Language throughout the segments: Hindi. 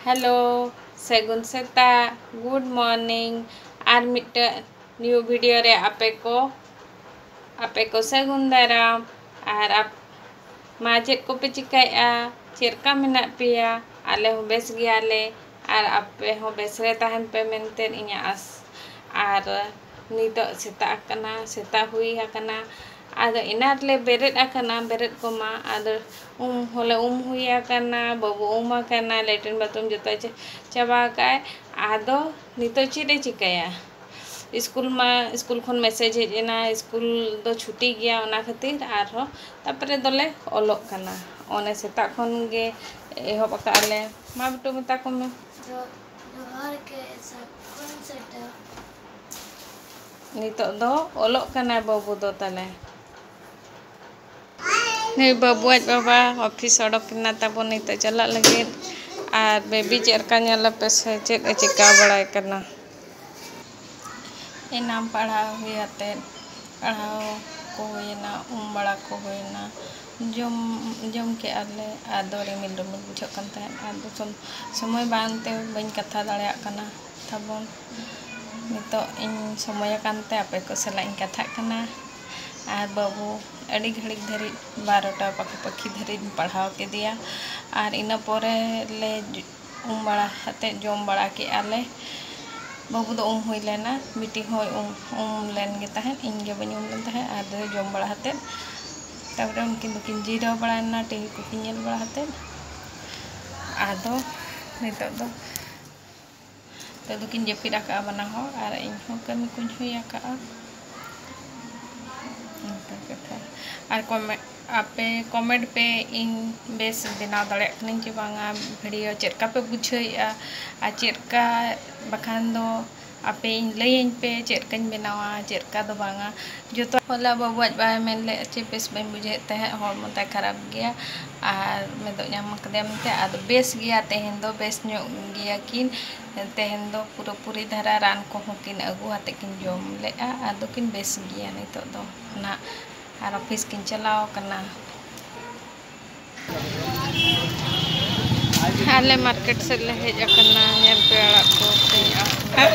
हेलो सेगुन सेता गुड मॉर्निंग और मिट न्यू वीडियो रे आपे को सेगुन दाराम और आप माचेद को पे चिकाया चेरका मेना पिया आले हो बेस गियाले और आपे हो बेस रे ताहन पे मेनते इña आस और नितो सेता हुई हकना आदो इनारले बेरेद आकना बेरेद कोमा आदो होले हुई आकना बाबू आकना लेट्रिन बाथरूम जतो चाबा काय आदो नितो चिदे चिकाया स्कूल खन मेसेज हेजना स्कूल दो छुट्टी गया ओना खातिर आरो तापरे दोले ओलोक कना ओने सेता खन गे एहब आकाले मा बेटू मता को में जोहार के सकन सेटा नितो दो ओलोक कना बाबू दो तले नहीं बाबू आज बाबा ऑफिस ओडक ना ताबो नितो चला लगे और बेबी चेरका नेला पे से चेक चिका बड़ाय कना इनाम पढ़ाओ हुआते पढ़ाओ को होना बड़ा को होना जम के आले आदो रिमिल रिमिल बुझे कन तहन आदो समय बांते बन कथा दाड़ा कना तबन नितो इन समय कानते आपे को सला इन कथा कना और बाबू अड़ी घड़ी धरी 12टा पखी धरी पढ़ाओ के दिया और इना पोरे ले बड़ा हते जम बड़ा के आले बाबू दो हुई लेना बिटी होय लेन गे तहन इन गे बनी लेन तहन आदो जम बड़ा हते तबरे उनकिन दुकिन जीरो बड़ा टीवी को किनेल बड़ा हते आदो नितो दो तो दुकिन जपिरा का बना हो और इन हो कमी कुछ हुई का और आपे कमेंट पे इन बेस बनाव दाड़े चे बांगा वीडियो चेरका पे बुझेगा आ चेरका बखान दो आपे इन लैन पे चेरका बनावा चेरका दो बांगा जो तो होला बाबू आज बाय मेन ले चे बेस बन बुझे तहे हॉर्मोन खराब गया और मैं दो नाम कदमते आदो बेस गया तेहन दो बेस नो गया किन तेहन दो पूरी धारा रान को किन अगू हाते किन जम ले आदो किन बेस गया नितो दो ना और ऑफिस किन चलाओ कना हाले मार्केट से ले हेज कना नेल पे अड़ा को पे और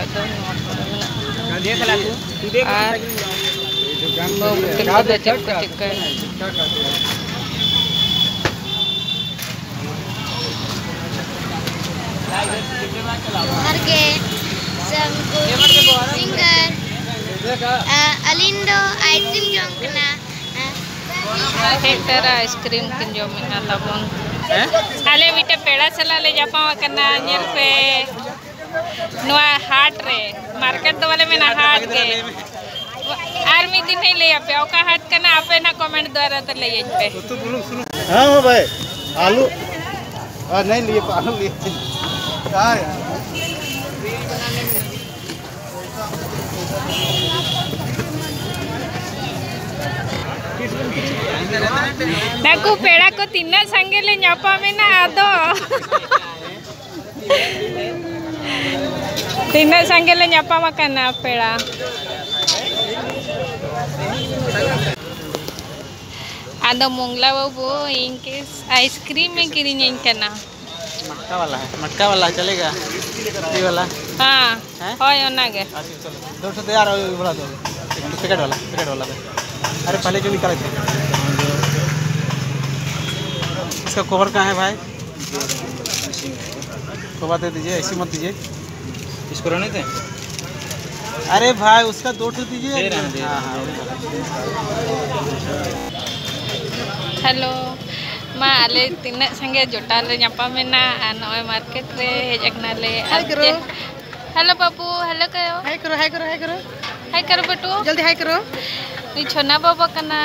तो अलिंदो आइसक्रीम जम कना हेक्टर आइसक्रीम किन जम ना तबन आले मिटे पेड़ा सला ले जापा कना नेल पे नोआ हाट रे मार्केट दो वाले में ना हाट के आर मी दिन नहीं ले आपे ओका हाट कना आपे ना कमेंट द्वारा तो ले पे हां भाई आलू नहीं लिए आलू लिए यार नाकू पेड़ा को तीना संगे ले न्यापा में ना आदो तीना संगे ले न्यापा मकना पेड़ा आदो मोंगला बाबू इनके आइसक्रीम में किरिने इनकना मटका वाला चलेगा ये वाला हां होय ओना गे 200 यार वाला दो पैकेट वाला अरे पहले जो निकाले थे इसका कवर कहाँ है भाई कवर दे दीजिए ऐसे मत दीजिए इसको रहने दें अरे भाई उसका 200 दीजिए हेलो मा आले तीना संगे जोटा ले न्यापा मेना नय मार्केट रे हेजकना ले हेलो बाबू हेलो करो हाय करो बेटू जल्दी हाय करो नी छोना बाबा कना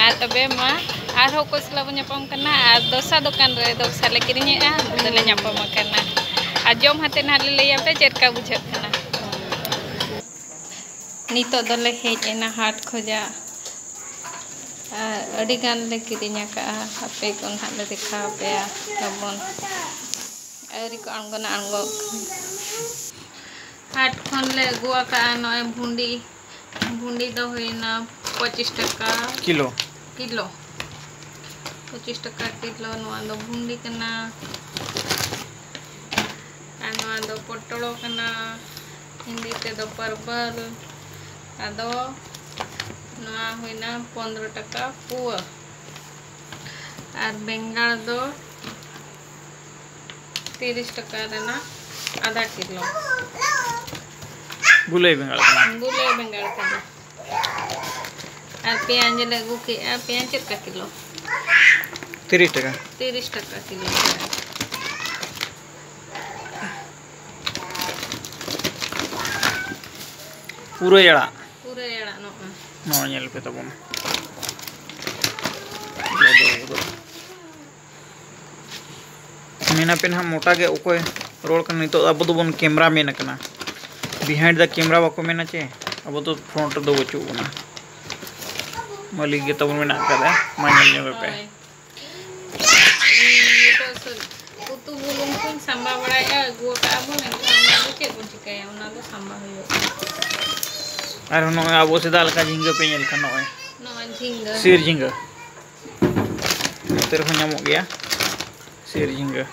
आ तबे मा आर हो कोसला न्यापम कना आ दोसा दुकान रे दोसा ले किरिने दले न्यापम कना आ जम हाते ना ले पे चेरका बुझे कना नितो दले हेजना हाट खोजा अड़ी गान ले किरिने का आपे कोन हाले दिखा पे तबन अरी को आंगो हाट खन ले गुआ का नय भुंडी दो होइना 25 टका किलो 25 টাকা কিলো নোয়া do bhundi kana আর নোয়া do potolo kana hindi te do parbal ado নোয়া hoina 15 টাকা pua আর bengal do 30 টাকা rena आधा किलो gulai bengal kana আর পেঁয়াজ লাগু के পেঁয়াজ का किलो 30 টাকা किलो पूरा जड़ा no nyel pe tabon मेना पेन हम मोटा के ओको रोल कर नितो अब तो बन कैमरा में नकना बिहाइंड द कैमरा बाको मेना चे अब तो फ्रंट दो बचू ना मलिक के तबन में ना kada मानल ने पे utu bulung pun samba baraya gua ka abon enggak ada cek pun cikaya una do samba hoyo ar no abo se dal ka झींगा पे nyel kan no झींगा sir झींगा ter ho nyamok gea sir झींगा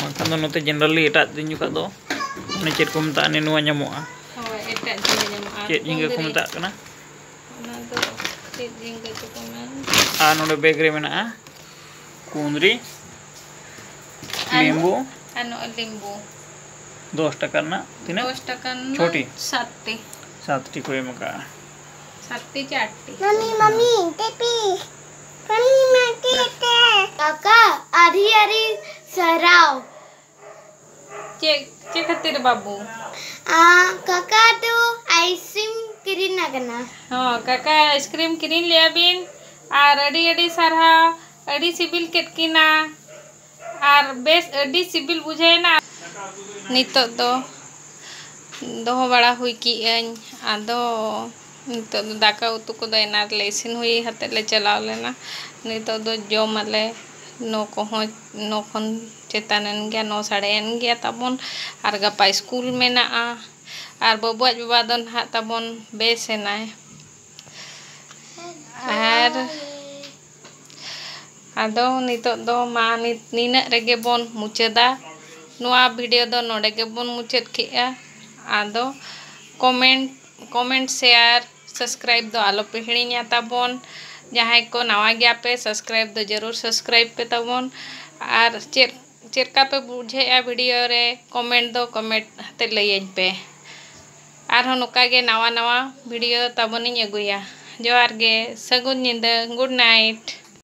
makan do note generally eta din juga do ne chet ko meta ne nuwa nyamoa oh eta झींगा nyamoa chet झींगा ko meta kana una do chet झींगा to komen node bag re mena kundri limbu anu limbu 10 টাকা না তিনে 10 টাকা না छोटी 7 टी कोई मका 7 4 मम्मी टेपी मम्मी टेटे काका आधी आधी सराव cek खातिर बाबू काका तो आइसक्रीम किरिन ना करना हाँ काका आइसक्रीम किरिन लिया बिन और अड़ी अड़ी सारा अड़ी सिबिल केटकिना और बेस अड़ी सिबिल बुझे ना नितो दो दोहो बड़ा हुई की आदो नितो दो दाका उतु को दो एनार ले इसिन हुई हते ले चलाव लेना नितो दो जम आले नो खन चेतानन गया 9 साढ़े गया तबन और गपा स्कूल में ना और बबुआ बाबा दो ना तबन बेस ना और आदो नितो दो मा नीना रेगे बोन मुचादा नोआ वीडियो दो नोडे के बोन मुचाद केआ आदो कमेंट शेयर सब्सक्राइब दो आलो पे हिड़िया ताबोन जहाँ को नवा गया पे सब्सक्राइब दो जरूर सब्सक्राइब पे ताबोन और चेरका पे बुझे वीडियो रे कमेंट दो कमेंट हते लैन पे और नोका गे नवा वीडियो ताबोन अगुया जोहार गे सगुन निंदा गुड नाइट।